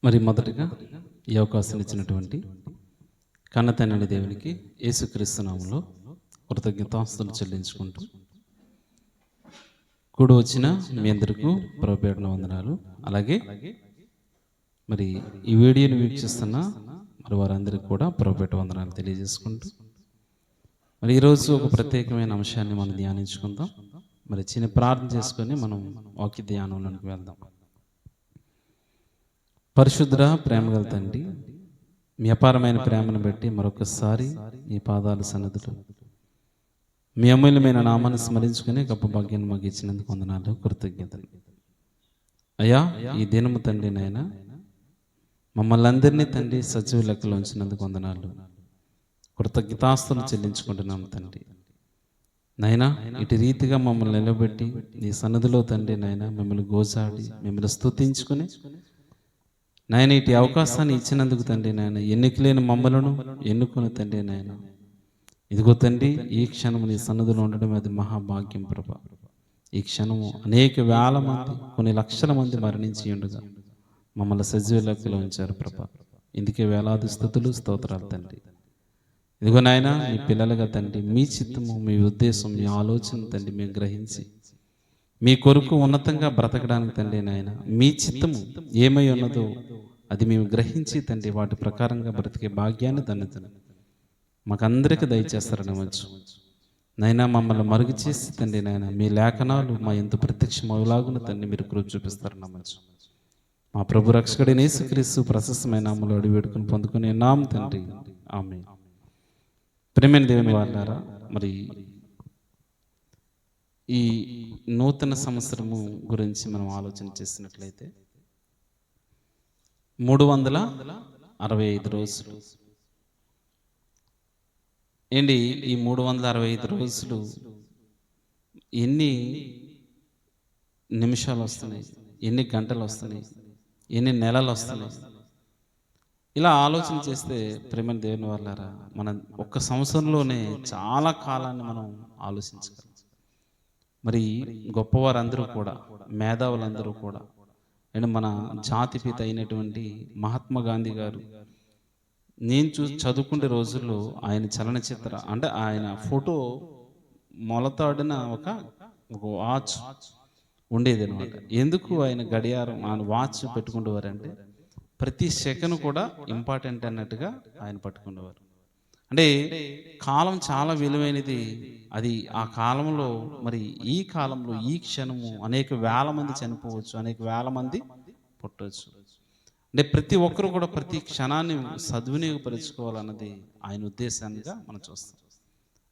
మరి మొదటగా ఈ అవకాశం ఇచ్చినటువంటి కన్నతండ్రి దేవునికి యేసుక్రీస్తు నామములో కృతజ్ఞతాస్తుతులు చెల్లించుకుంటూ కూడి వచ్చిన మీ అందరికీ ప్రభుపేటన వందనాలు. అలాగే మరి ఈ వీడియోని వీక్షిస్తున్న మరి వారందరికీ కూడా ప్రభుపేట వందనాలు తెలియజేసుకుంటూ మరి ఈరోజు ఒక ప్రత్యేకమైన అంశాన్ని మనం ధ్యానించుకుందాం. మరి చిన్న ప్రార్థన చేసుకొని మనం వాక్య ధ్యానంలోకి వెళ్దాం. పరిశుద్ధ ప్రేమగల తండ్రి, మీ అపారమైన ప్రేమను బట్టి మరొకసారి మీ పాదాల సన్నిధిలో మీ అమూల్యమైన నామాన్ని స్మరించుకుని గొప్ప భాగ్యాన్ని మాకు ఇచ్చినందుకు వందనాలు, కృతజ్ఞతలు. అయ్యా, ఈ దినము తండ్రి నాయన మమ్మల్ని అందరినీ తండ్రి సజీవ లెక్కలో ఉంచినందుకు వందనాలు, కృతజ్ఞతాస్తులు చెల్లించుకుంటున్నాం తండ్రి నాయనా. ఇటు రీతిగా మమ్మల్ని నిలబెట్టి నీ సన్నిధిలో తండ్రి నాయన మిమ్మల్ని గోజాడి మిమ్మల్ని స్తుతించుకుని నాయన ఇటు అవకాశాన్ని ఇచ్చినందుకు తండ్రి నాయన ఎన్నికలేని మమ్మలను ఎన్నుకుని తండ్రి నాయన ఇదిగో తండ్రి ఈ క్షణము నీ సన్నిధిలో ఉండడం అది మహాభాగ్యం ప్రభా. ఈ క్షణము అనేక వేల మంది కొన్ని లక్షల మంది మరణించి ఉండగా మమ్మల్ని సజీవ లెక్కలో ఉంచారు ప్రభా. ఇందుకే వేలాది స్తుతులు స్తోత్రాలు తండ్రి. ఇదిగో నాయన మీ పిల్లలుగా తండ్రి మీ చిత్తము మీ ఉద్దేశం మీ ఆలోచన తండ్రి మేము గ్రహించి మీ కొరకు ఉన్నతంగా బ్రతకడానికి తండ్రి నాయన మీ చిత్తము ఏమై ఉన్నదో అది మేము గ్రహించి తండ్రి వాటి ప్రకారంగా బ్రతికే భాగ్యాన్ని ధన్యతను మాకందరికీ దయచేస్తారని వచ్చు నైనా. మమ్మల్ని మరుగు చేసి తండ్రి నాయన మీ లేఖనాలు మా ఎంత ప్రత్యక్షమవులాగున తండ్రి మీరు కృప చూపిస్తారని వచ్చు. మా ప్రభు రక్షకుడైన యేసుక్రీస్తు ప్రశస్తమైన నామములో అడిగి వేడుకొని పొందుకునే నామ తండ్రి, ఆమేన్. ప్రేమైన దేవుని వాళ్ళారా, మరి ఈ నూతన సంవత్సరము గురించి మనం ఆలోచన చేసినట్లయితే 365 రోజులు ఏంటి? ఈ 365 రోజులు ఎన్ని నిమిషాలు వస్తున్నాయి, ఎన్ని గంటలు వస్తున్నాయి, ఎన్ని నెలలు వస్తున్నాయి? ఇలా ఆలోచన చేస్తే ప్రేమ దేవుని వాళ్ళారా, మన ఒక్క సంవత్సరంలోనే చాలా కాలాన్ని మనం ఆలోచించగలం. మరి గొప్పవారందరూ కూడా, మేధావులందరూ కూడా, అండ్ మన జాతిపిత అయినటువంటి మహాత్మా గాంధీ గారు, నేను చదువుకునే రోజుల్లో ఆయన చలనచిత్ర అంటే ఆయన ఫోటో మొలతాడిన ఒక వాచ్ ఉండేది అనమాట. ఎందుకు ఆయన గడియారం ఆయన వాచ్ పెట్టుకుంటేవారంటే ప్రతి సెకండ్ కూడా ఇంపార్టెంట్ అన్నట్టుగా ఆయన పట్టుకునేవారు. అంటే కాలం చాలా విలువైనది. అది ఆ కాలంలో మరి ఈ కాలంలో ఈ క్షణము అనేక వేల మంది చనిపోవచ్చు, అనేక వేల మంది పుట్టవచ్చు. అంటే ప్రతి ఒక్కరు కూడా ప్రతి క్షణాన్ని సద్వినియోగపరుచుకోవాలన్నది ఆయన ఉద్దేశాన్నిగా మనం చూస్తాం.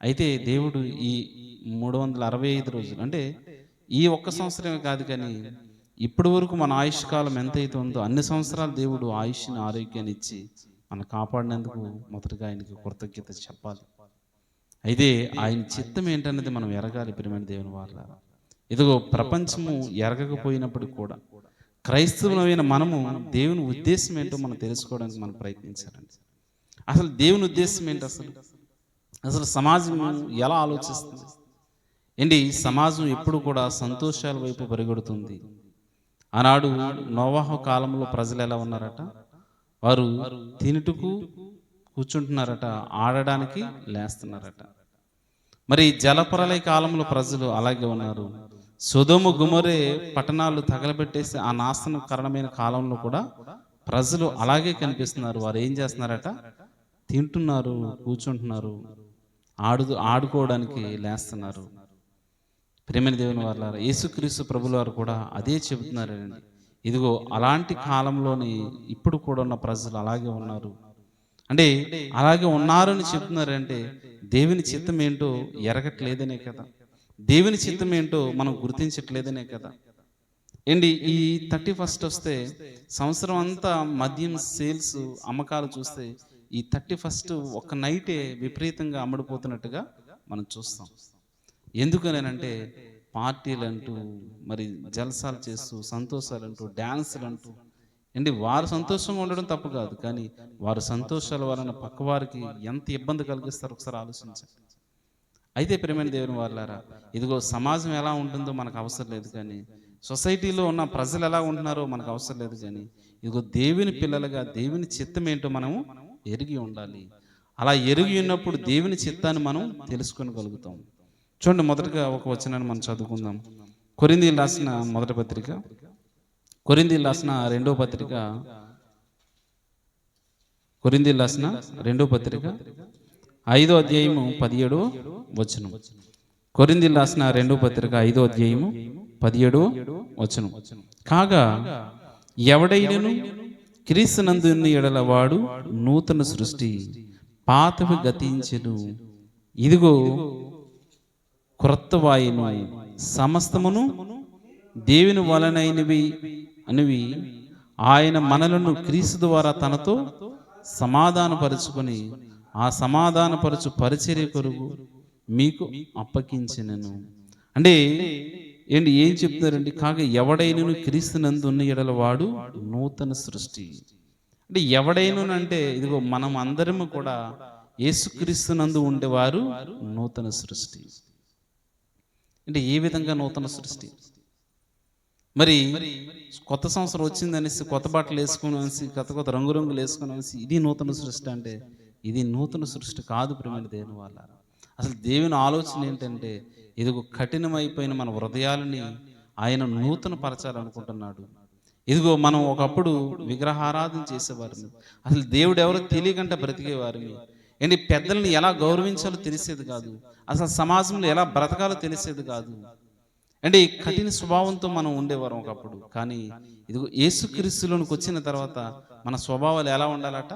అయితే దేవుడు ఈ 365 రోజులు అంటే ఈ ఒక్క సంవత్సరమే కాదు, కానీ ఇప్పటి వరకు మన ఆయుష్ కాలం ఎంతైతే ఉందో అన్ని సంవత్సరాలు దేవుడు ఆయుష్ని ఆరోగ్యాన్ని ఇచ్చి మనం కాపాడినందుకు మొదటగా ఆయనకి కృతజ్ఞత చెప్పాలి. అయితే ఆయన చిత్తం ఏంటన్నది మనం ఎరగాలి ప్రియమైన దేవుని వాళ్ళారా. ఇదిగో ప్రపంచము ఎరగకపోయినప్పుడు కూడా క్రైస్తవులమైన మనము దేవుని ఉద్దేశం ఏంటో మనం తెలుసుకోవడానికి మనం ప్రయత్నించాలండి. అసలు దేవుని ఉద్దేశం ఏంటి? అసలు సమాజం ఎలా ఆలోచిస్తుంది ఏంటి? సమాజం ఎప్పుడు కూడా సంతోషాల వైపు పరిగెడుతుంది. ఆనాడు నోవాహు కాలంలో ప్రజలు ఎలా ఉన్నారట? వారు తినుటకు కూర్చుంటున్నారట, ఆడడానికి లేస్తున్నారట. మరి జలప్రలయ కాలంలో ప్రజలు అలాగే ఉన్నారు. సొదొమ గొమొర్రా పట్టణాలు తగలబెట్టేసి ఆ నాశనం కారణమైన కాలంలో కూడా ప్రజలు అలాగే కనిపిస్తున్నారు. వారు ఏం చేస్తున్నారట? తింటున్నారు, కూర్చుంటున్నారు, ఆడుకోవడానికి లేస్తున్నారు. ప్రేమైన దేవుని వాళ్ళారా, యేసుక్రీస్తు ప్రభుల వారు కూడా అదే చెబుతున్నారండి. ఇదిగో అలాంటి కాలంలోని ఇప్పుడు కూడా ఉన్న ప్రజలు అలాగే ఉన్నారు. అంటే అలాగే ఉన్నారని చెప్తున్నారంటే దేవుని చిత్తం ఏంటో ఎరగట్లేదనే కదా, దేవుని చిత్తం ఏంటో మనం గుర్తించట్లేదనే కదా. ఏంటి ఈ 31st వస్తే సంవత్సరం అంతా మద్యం సేల్స్ అమ్మకాలు చూస్తే ఈ 31st ఒక్క నైటే విపరీతంగా అమ్ముడుపోతున్నట్టుగా మనం చూస్తాం. ఎందుకనంటే పార్టీలు అంటూ మరి జల్సాలు చేస్తూ సంతోషాలు అంటూ డ్యాన్సులు అంటూ ఏంటి వారు సంతోషంగా ఉండడం తప్పు కాదు, కానీ వారు సంతోషాల వలన పక్కవారికి ఎంత ఇబ్బంది కలిగిస్తారో ఒకసారి ఆలోచించండి. అయితే ప్రియమైన దేవుని వాళ్ళారా, ఇదిగో సమాజం ఎలా ఉంటుందో మనకు అవసరం లేదు, కానీ సొసైటీలో ఉన్న ప్రజలు ఎలా ఉంటున్నారో మనకు అవసరం లేదు, కానీ ఇదిగో దేవుని పిల్లలుగా దేవుని చిత్తం ఏంటో మనము ఎరిగి ఉండాలి. అలా ఎరిగి ఉన్నప్పుడు దేవుని చిత్తాన్ని మనం తెలుసుకోగలుగుతాం. చూడండి, మొదటగా ఒక వచనాన్ని మనం చదువుకుందాం. కొరింథీయులకు రాసిన మొదటి పత్రిక, కొరింథీయులకు రాసిన రెండో పత్రిక, కొరింథీయులకు రాసిన రెండో పత్రిక 5వ అధ్యాయము 17వ వచనం. కొరింథీయులకు రాసిన రెండో పత్రిక 5వ అధ్యాయము 17వ వచనం. కాగా ఎవడైనను క్రీస్తునందున్న ఎడల వాడు నూతన సృష్టి, పాతవి గతించెను, ఇదిగో క్రొత్తవాయును, సమస్తమును దేవుని వలనైనవి అనివి ఆయన మనలను క్రీస్తు ద్వారా తనతో సమాధానపరుచుకొని ఆ సమాధానపరచు పరిచర్య కొరకు మీకు అప్పగించినను. అంటే ఏంటి, ఏం చెప్తున్నారండి? కాగా ఎవడైనను క్రీస్తునందు ఉన్న ఎడల వాడు నూతన సృష్టి. అంటే ఎవడైనా ఇదిగో మనం అందరము కూడా యేసుక్రీస్తునందు ఉండేవారు నూతన సృష్టి. అంటే ఏ విధంగా నూతన సృష్టి? మరి కొత్త సంవత్సరం వచ్చిందనేసి కొత్త బట్టలు వేసుకుని అనేసి కొత్త రంగురంగులు వేసుకుని అనేసి ఇది నూతన సృష్టి అంటే ఇది నూతన సృష్టి కాదు ప్రియమైన దేవుని వాళ్ళ. అసలు దేవుని ఆలోచన ఏంటంటే ఇదిగో కఠినమైపోయిన మన హృదయాలని ఆయన నూతన పరచాలనుకుంటున్నాడు. ఇదిగో మనం ఒకప్పుడు విగ్రహారాధన చేసేవారిని, అసలు దేవుడు ఎవరో తెలియకుండా బ్రతికేవారిని. ఏంటి, పెద్దల్ని ఎలా గౌరవించాలో తెలిసేది కాదు, అసలు సమాజంలో ఎలా బ్రతకాలో తెలిసేది కాదు. అంటే కఠిన స్వభావంతో మనం ఉండేవారం ఒకప్పుడు. కానీ ఇదిగో యేసుక్రీస్తులోనికి వచ్చిన తర్వాత మన స్వభావాలు ఎలా ఉండాలట?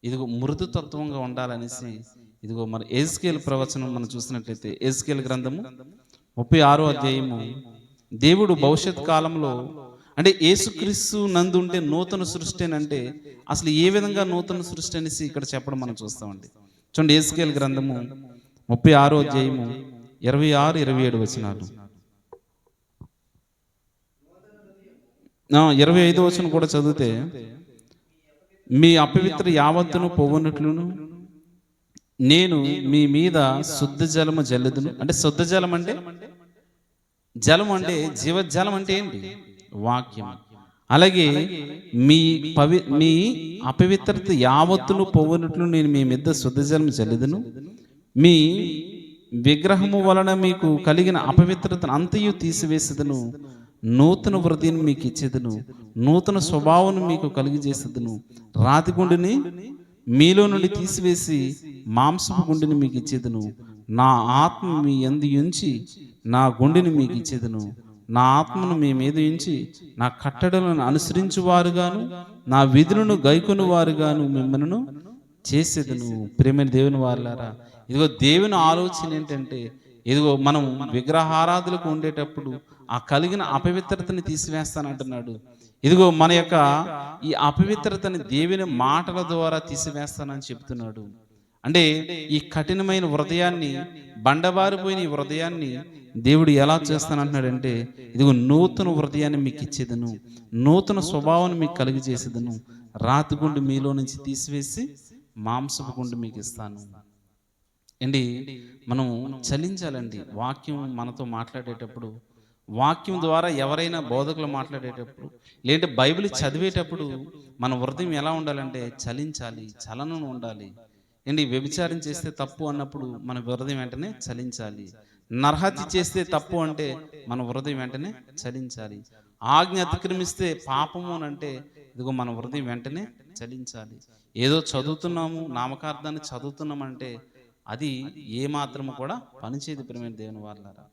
ఇదిగో మృదుతత్వంగా ఉండాలనేసి ఇదిగో మరి ఎజ్కేల్ ప్రవచనం మనం చూసినట్లయితే ఎజ్కేల్ గ్రంథము 36వ అధ్యాయము దేవుడు భవిష్యత్ కాలంలో అంటే యేసుక్రీస్తు నందు ఉంటే నూతన సృష్టి అని అంటే అసలు ఏ విధంగా నూతన సృష్టి అనేసి ఇక్కడ చెప్పడం మనం చూస్తామండి. చూడండి, ఎజ్కేల్ గ్రంథము 36వ అధ్యాయము 26, 27 వచనాలు. 25వ వచనం కూడా చదివితే, మీ అపవిత్ర యావత్తును పోగొన్నట్లును నేను మీ మీద శుద్ధ జలము జల్లుదును. అంటే శుద్ధ జలం అంటే జలం అంటే జీవజలం అంటే ఏంటి? వాక్యం. అలాగే మీ అపవిత్రత యావత్తును పోగొన్నట్లు నేను మీ మీద శుద్ధ జలం జల్లుదును. మీ విగ్రహము వలన మీకు కలిగిన అపవిత్రతను అంతయు తీసివేసేదను. నూతన హృదయం మీకు ఇచ్చేదను, నూతన స్వభావం మీకు కలిగజేసేదను. రాతి గుండెని మీలో నుండి తీసివేసి మాంసపు గుండెని మీకు ఇచ్చేదను. నా ఆత్మ మీ యందు ఉంచి నా గుండెని మీకు ఇచ్చేదను. నా ఆత్మను మీ మీద ఉంచి నా కట్టడలను అనుసరించువారుగాను నా విధులను గైకొని వారుగాను మిమ్మల్ని చేసేదను. ప్రేమైన దేవుని వారులారా, ఇదిగో దేవుని ఆలోచన ఏంటంటే ఇదిగో మనం విగ్రహారాధులకు ఉండేటప్పుడు ఆ కలిగిన అపవిత్రతని తీసివేస్తానంటున్నాడు. ఇదిగో మన యొక్క ఈ అపవిత్రతని దేవుని మాటల ద్వారా తీసివేస్తానని చెప్తున్నాడు. అంటే ఈ కఠినమైన హృదయాన్ని, బండబారిపోయిన ఈ హృదయాన్ని దేవుడు ఎలా చేస్తానంటున్నాడంటే ఇదిగో నూతన హృదయాన్ని మీకు ఇచ్చేదను, నూతన స్వభావాన్ని మీకు కలిగి చేసేదను. రాతి గుండె మీలో నుంచి తీసివేసి మాంసపు గుండె మీకు ఇస్తాను. అండి, మనం చలించాలండి. వాక్యం మనతో మాట్లాడేటప్పుడు, వాక్యం ద్వారా ఎవరైనా బోధకులు మాట్లాడేటప్పుడు, లేదంటే బైబిల్ చదివేటప్పుడు మన హృదయం ఎలా ఉండాలంటే చలించాలి, చలనం ఉండాలి. ఏంటి, వ్యభిచారం చేస్తే తప్పు అన్నప్పుడు మన హృదయం వెంటనే చలించాలి. నరహత్య చేస్తే తప్పు అంటే మన హృదయం వెంటనే చలించాలి. ఆజ్ఞ అతిక్రమిస్తే పాపము అని అంటే ఇదిగో మన హృదయం వెంటనే చలించాలి. ఏదో చదువుతున్నాము, నామకార్థాన్ని చదువుతున్నామంటే అది ఏమాత్రము కూడా పనిచేయదు ప్రియమైన దేవుని వాళ్ళారా.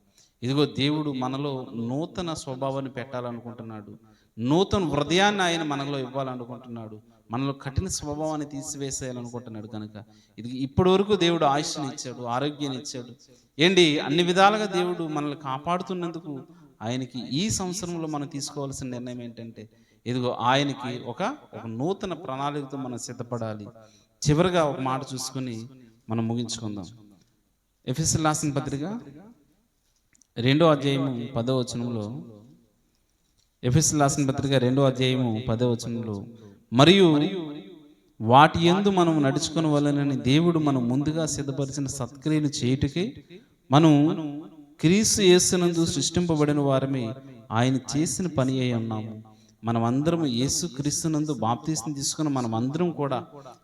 ఇదిగో దేవుడు మనలో నూతన స్వభావాన్ని పెట్టాలనుకుంటున్నాడు, నూతన హృదయాన్ని ఆయన మనలో ఇవ్వాలనుకుంటున్నాడు, మనలో కఠిన స్వభావాన్ని తీసివేసేయాలనుకుంటున్నాడు. కనుక ఇది ఇప్పటి వరకు దేవుడు ఆయుష్ని ఇచ్చాడు, ఆరోగ్యాన్ని ఇచ్చాడు. ఏంటి, అన్ని విధాలుగా దేవుడు మనల్ని కాపాడుతున్నందుకు ఆయనకి ఈ సంవత్సరంలో మనం తీసుకోవాల్సిన నిర్ణయం ఏంటంటే ఇదిగో ఆయనకి ఒక నూతన ప్రణాళికతో మనం సిద్ధపడాలి. చివరిగా ఒక మాట చూసుకుని మనం ముగించుకుందాం. ఎఫెసీయులకు రాసిన పత్రిక 2వ అధ్యాయము 10వ వచనంలో, ఎఫెసీయులకు రాసిన పత్రిక 2వ అధ్యాయము 10వ వచనంలో, మరియు వాటి యందు మనం నడుచుకుని వలనని దేవుడు మనం ముందుగా సిద్ధపరిచిన సత్క్రియలు చేయుటకే మనం క్రీస్తు యేసునందు సృష్టింపబడిన వారమే ఆయన చేసిన పని అయి ఉన్నాము. మనమందరము యేసుక్రీస్తునందు బాప్తీసం తీసుకుని మనమందరం కూడా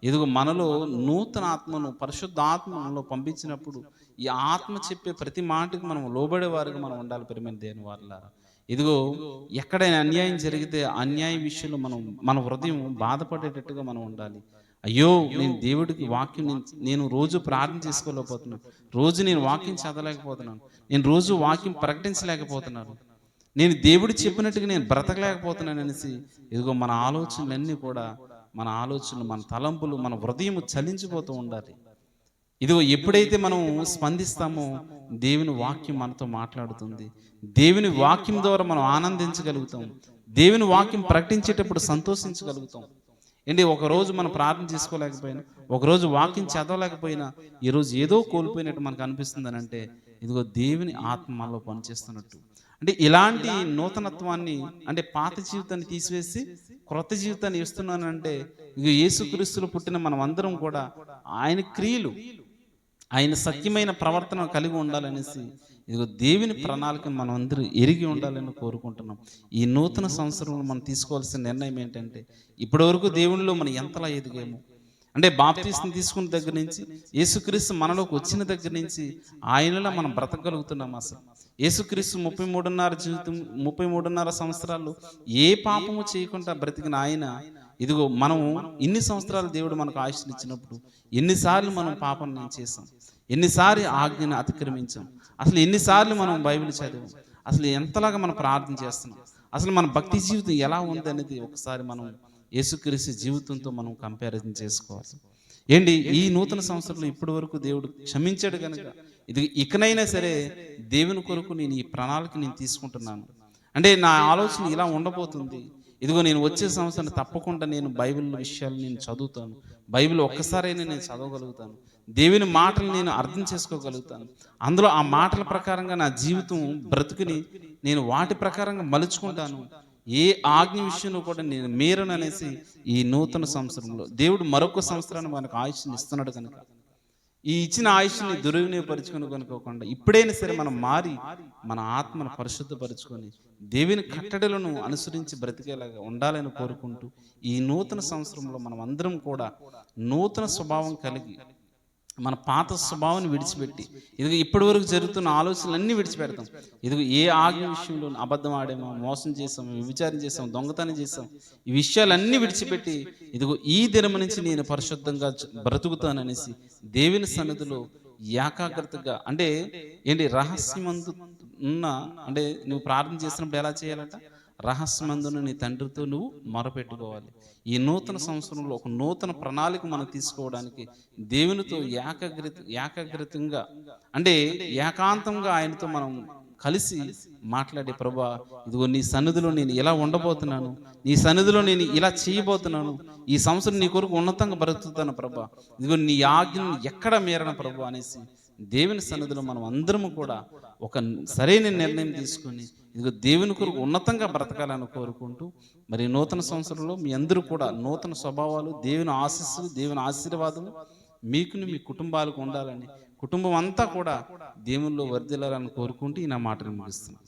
ఇదిగో మనలో నూతన ఆత్మను పరిశుద్ధ ఆత్మలో పంపించినప్పుడు ఈ ఆత్మ చెప్పే ప్రతి మాటకి మనం లోబడే వారికి మనం ఉండాలి. ప్రియమైన దేవుని వారలారా, ఇదిగో ఎక్కడైనా అన్యాయం జరిగితే అన్యాయ విషయంలో మన హృదయం బాధపడేటట్టుగా మనం ఉండాలి. అయ్యో, నేను దేవుడికి వాక్యం నేను రోజు ప్రార్థన చేసుకోలేకపోతున్నాను, రోజు నేను వాక్యం చదవలేకపోతున్నాను, నేను రోజు వాక్యం ప్రకటించలేకపోతున్నాను, నేను దేవుడు చెప్పినట్టుగా నేను బ్రతకలేకపోతున్నాను అనేసి ఇదిగో మన ఆలోచనలన్నీ కూడా మన ఆలోచనలు, మన తలంపులు, మన హృదయం చలించిపోతూ ఉండాలి. ఇదిగో ఎప్పుడైతే మనం స్పందిస్తామో దేవుని వాక్యం మనతో మాట్లాడుతుంది. దేవుని వాక్యం ద్వారా మనం ఆనందించగలుగుతాం. దేవుని వాక్యం ప్రకటించేటప్పుడు సంతోషించగలుగుతాం. ఏంటి, ఒకరోజు మనం ప్రార్థన చేసుకోలేకపోయినా, ఒకరోజు వాక్యం చదవలేకపోయినా, ఈరోజు ఏదో కోల్పోయినట్టు మనకు అనిపిస్తుంది అని అంటే ఇదిగో దేవుని ఆత్మ మనలో పనిచేస్తున్నట్టు. అంటే ఇలాంటి నూతనత్వాన్ని, అంటే పాత జీవితాన్ని తీసివేసి క్రొత్త జీవితాన్ని ఇస్తున్నానంటే ఇక యేసుక్రీస్తులో పుట్టిన మనం అందరం కూడా ఆయన క్రియలు, ఆయన సత్యమైన ప్రవర్తన కలిగి ఉండాలనేసి ఇదిగో దేవుని ప్రణాళికను మనం అందరూ ఎరిగి ఉండాలని కోరుకుంటున్నాం. ఈ నూతన సంవత్సరంలో మనం తీసుకోవాల్సిన నిర్ణయం ఏంటంటే, ఇప్పటి వరకు దేవునిలో మనం ఎంతలా ఎదిగాము, అంటే బాప్తీసం తీసుకున్న దగ్గర నుంచి, యేసుక్రీస్తు మనలోకి వచ్చిన దగ్గర నుంచి ఆయనలో మనం బ్రతకగలుగుతున్నాం. అసలు యేసుక్రీస్తు 33.5 సంవత్సరాలు ఏ పాపము చేయకుండా బ్రతికిన ఆయన, ఇదిగో మనం ఇన్ని సంవత్సరాలు దేవుడు మనకు ఆయుష్ని ఇచ్చినప్పుడు ఎన్నిసార్లు మనం పాపం చేసాం, ఎన్నిసార్లు ఆజ్ఞను అతిక్రమించాం, అసలు ఎన్నిసార్లు మనం బైబిల్ చదివాం, అసలు ఎంతలాగా మనం ప్రార్థన చేస్తున్నాం, అసలు మన భక్తి జీవితం ఎలా ఉంది అనేది ఒకసారి మనం యేసుక్రీస్తు జీవితంతో మనం కంపారిజన్ చేసుకోవాలి. ఏంటి, ఈ నూతన సంవత్సరంలో ఇప్పటి వరకు దేవుడు క్షమించాడు కనుక ఇది ఇకనైనా సరే దేవుని కొరకు నేను ఈ ప్రణాళిక నేను తీసుకుంటున్నాను. అంటే నా ఆలోచన ఇలా ఉండబోతుంది. ఇదిగో నేను వచ్చే సంవత్సరం తప్పకుండా నేను బైబిల్ విషయాలు నేను చదువుతాను, బైబిల్ ఒక్కసారైనా నేను చదవగలుగుతాను, దేవుని మాటలు నేను అర్థం చేసుకోగలుగుతాను, అందులో ఆ మాటల ప్రకారంగా నా జీవితం బ్రతుకుని నేను వాటి ప్రకారంగా మలుచుకుంటాను, ఏ ఆజ్ఞ విషయంలో కూడా నేను మీరను అనేసి ఈ నూతన సంవత్సరంలో దేవుడు మరొక సంవత్సరాన్ని మనకు ఆయుష్ని ఇస్తున్నాడు కనుక ఈ ఇచ్చిన ఆయుష్ని దుర్వినియోగపరుచుకొని కొనుక్కోకుండా ఇప్పుడైనా సరే మనం మారి మన ఆత్మను పరిశుద్ధపరుచుకొని దేవుని కట్టడలను అనుసరించి బ్రతికేలాగా ఉండాలని కోరుకుంటూ ఈ నూతన సంవత్సరంలో మనం అందరం కూడా నూతన స్వభావం కలిగి మన పాత స్వభావాన్ని విడిచిపెట్టి ఇదిగో ఇప్పటి వరకు జరుగుతున్న ఆలోచనలన్నీ విడిచిపెడతాం. ఇదిగో ఏ ఆజ్ఞ విషయంలో అబద్ధం ఆడామో, మోసం చేసాం, విచారం చేసాం, దొంగతనం చేసాం, ఈ విషయాలన్నీ విడిచిపెట్టి ఇదిగో ఈ దినం నుంచి నేను పరిశుద్ధంగా బ్రతుకుతాననేసి దేవుని సన్నిధిలో ఏకాగ్రతగా, అంటే ఏంటి, రహస్యమందు ఉన్న, అంటే నువ్వు ప్రార్థన చేసినప్పుడు ఎలా చేయాలంట, రహస్యమందున నీ తండ్రితో నువ్వు మొరపెట్టుకోవాలి. ఈ నూతన సంవత్సరంలో ఒక నూతన ప్రణాళిక మనం తీసుకోవడానికి దేవునితో ఏకాగ్రతంగా, అంటే ఏకాంతంగా ఆయనతో మనం కలిసి మాట్లాడే, ప్రభా ఇదిగో నీ సన్నిధిలో నేను ఇలా ఉండబోతున్నాను, నీ సన్నిధిలో నేను ఇలా చేయబోతున్నాను, ఈ సంవత్సరం నీ కొరకు ఉన్నతంగా బ్రతుకుతాను ప్రభా, ఇదిగో నీ ఆజ్ఞను ఎక్కడ మేరన ప్రభా అనేసి దేవుని సన్నిధిలో మనం అందరము కూడా ఒక సరైన నిర్ణయం తీసుకొని ఇదిగో దేవుని కొరకు ఉన్నతంగా బ్రతకాలని కోరుకుంటూ మరి నూతన సంవత్సరంలో మీ అందరూ కూడా నూతన స్వభావాలు, దేవుని ఆశీస్సులు, దేవుని ఆశీర్వాదాలు మీకుని మీ కుటుంబాలకు ఉండాలని, కుటుంబం అంతా కూడా దేవునిలో వర్ధిల్లాలని కోరుకుంటూ ఈ నా మాటలు ముగిస్తున్నాను.